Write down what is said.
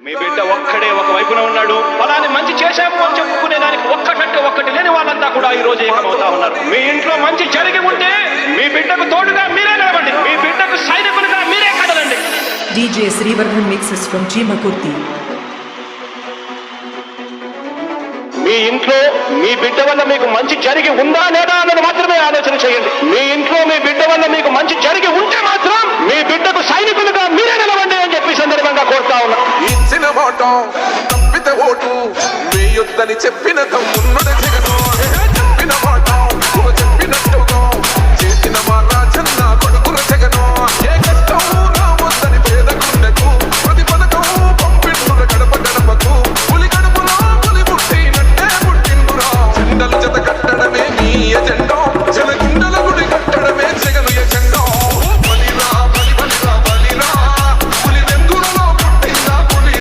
మీ బిడ్డ ఒక్కడే ఒక వైపున ఉన్నాడు. ఫలాన్ని మంచి చేశాము అని చెప్పుకునే దానికి ఒక్కటంటే ఒక్కటి లేని వాళ్ళంతా కూడా ఈ రోజు ఏకమవుతా ఉన్నారు. మీ ఇంట్లో మంచి జరిగి ఉంటే మీ బిడ్డకు తోడుగా మీరే నిలబండి, మీ బిడ్డకు సైనికులుగా మీరే కదలండి. DJ Srivarman mixes from Chimakurti. మీ ఇంట్లో మీ బిడ్డ వల్ల మీకు మంచి జరిగి ఉందా లేదా అన్నది మాత్రమే ఆలోచన చేయండి. మీ ఇంట్లో మీ బిడ్డ వల్ల మీకు మంచి జరిగి ఉంటే మాత్రం మీ బిడ్డకు సైనికులుగా మీరే నిలవండి అని చెప్పి సందర్భంగా కోరుతా ఉన్నా. ఇచ్చిన మాట తప్పితే ఓటు మీ యుద్ధని చెప్పిన తమ్మున్నది